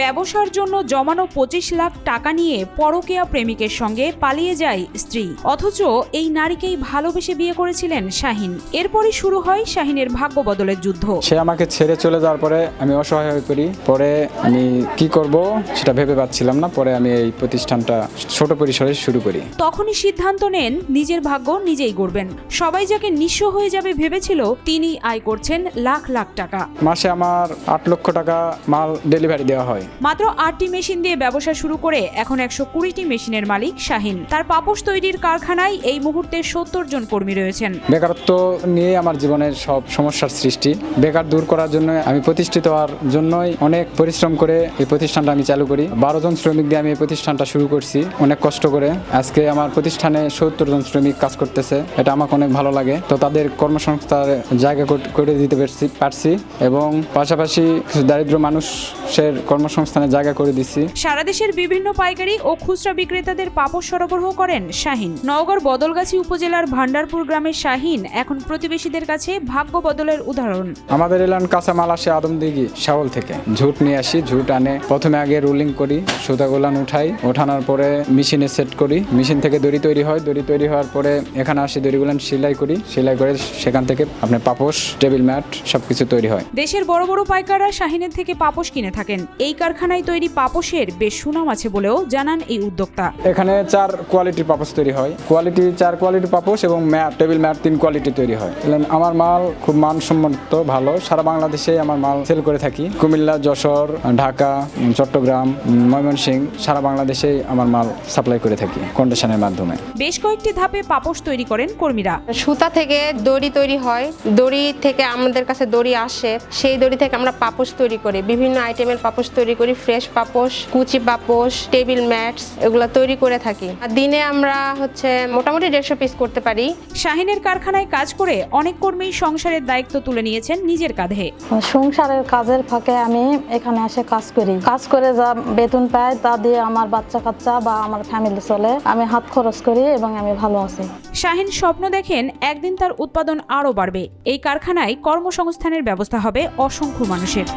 ব্যবসার জন্য জমানো 25 লাখ টাকা নিয়ে পরকীয়া প্রেমিকের সঙ্গে পালিয়ে যায় স্ত্রী। অথচ এই নারীকেই ভালোবেসে বিয়ে করেছিলেন শাহিন। এরপরই শুরু হয় শাহিনের ভাগ্য বদলের যুদ্ধ। সে আমাকে ছেড়ে চলে যাওয়ার পরে আমি অসহায় হয়ে পড়ি। পরে আমি কি করব সেটা ভেবে পাচ্ছিলাম না। পরে আমি এই প্রতিষ্ঠানটা ছোট পরিসরে শুরু করি। তখনই সিদ্ধান্ত নেন নিজের ভাগ্য নিজেই গড়বেন। সবাই যাকে নিঃস্ব হয়ে যাবে ভেবেছিল, তিনি আয় করছেন লাখ লাখ টাকা। মাসে আমার 8 লক্ষ টাকা মাল ডেলিভারি দেওয়া হয়। মাত্র 8টি মেশিন দিয়ে ব্যবসা শুরু করে এখন 120টি মেশিনের মালিক শাহিন। তার পাপোশ তৈরির কারখানায় এই মুহূর্তে 70 জন কর্মী রয়েছেন। বেকারত্ব নিয়ে আমার জীবনের সব সমস্যার সৃষ্টি। বেকার দূর করার জন্য আমি প্রতিষ্ঠিত হওয়ার জন্যই অনেক পরিশ্রম করে এই প্রতিষ্ঠানটা আমি চালু করি। 12 জন শ্রমিক দিয়ে আমি এই প্রতিষ্ঠানটা শুরু করছি অনেক কষ্ট করে। আজকে আমার প্রতিষ্ঠানে 70 জন শ্রমিক কাজ করতেছে। এটা আমাকে অনেক ভালো লাগে। তো তাদের কর্মসংস্থার জায়গা করে দিতে পারছি এবং পাশাপাশি কিছু দারিদ্র মানুষের কর্মসংস্থানের জায়গা করে দিচ্ছি। সারা দেশের বিভিন্ন পাইকারি ও খুচরা বিক্রেতাদের পাপোশ সরবরাহ করেন শাহিন। নওগাঁর বদলগাছি উপজেলার ভান্ডারপুর গ্রামের শাহিন এখন প্রতিবেশীদের কাছে ভাগ্য বদলের উদাহরণ। আমাদের এলাকার কাঁচামাল আসে আদমদিঘি শাওল থেকে। ঝুট নিয়ে আসি, ঝুট আনে প্রথমে আগে রোলিং করি, সুতাগুলান ওঠানোর পরে মেশিনে সেট করি। মেশিন থেকে দড়ি তৈরি হয়, দড়ি তৈরি হওয়ার পরে এখানে আসি, দড়িগুলান সেলাই করি, সেলাই করে সেখান থেকে আপনার পাপোশ, টেবিল ম্যাট সবকিছু তৈরি হয়। দেশের বড় বড় পাইকাররা শাহিনের থেকে পাপোশ কিনে থাকেন। এই কারখানায় তৈরি পাপোশের বেশ সুনাম আছে বলেও জানান এই উদ্যোক্তা। এখানে 4 কোয়ালিটির পাপোশ তৈরি হয়। 4 কোয়ালিটির পাপোশ এবং ম্যাট, টেবিল ম্যাট 3 কোয়ালিটি তৈরি হয়। আমার মাল খুব মানসম্মত, ভালো। সারা বাংলাদেশে আমার মাল সেল করে থাকি। কুমিল্লা, যশোর, ঢাকা, চট্টগ্রাম, ময়মনসিংহ, সারা বাংলাদেশে আমার মাল সাপ্লাই করে থাকি কন্ডিশনের মাধ্যমে। বেশ কয়েকটি ধাপে পাপোশ তৈরি করেন কর্মীরা। সুতা থেকে দড়ি তৈরি হয়, দড়ি থেকে আমাদের কাছে দড়ি আসে, সেই দড়ি থেকে আমরা পাপোশ তৈরি করি। বিভিন্ন আইটেমের পাপোশ তৈরি করি, ফ্রেশ পাপোশ, কুচি পাপোশ, টেবিল ম্যাটস, এগুলো তৈরি করে থাকি। দিনে আমরা মোটামুটি 150 পিস করতে পারি। শাহিনের কারখানায় কাজ করে অনেক কর্মী সংসারের দায়িত্ব তুলে নিয়েছেন নিজের কাঁধে। সংসারের কাজের ফাঁকে আমি এখানে এসে কাজ করি। কাজ করে যা বেতন পাই তা দিয়ে আমার বাচ্চা কাচ্চা বা আমার ফ্যামিলি চলে। আমি হাত খরচ করি এবং আমি ভালো আছি। শাহিন স্বপ্ন দেখেন একদিন তার উৎপাদন আরও বাড়বে। এই কারখানায় কর্মসংস্থানের ব্যবস্থা হবে অসংখ্য মানুষের।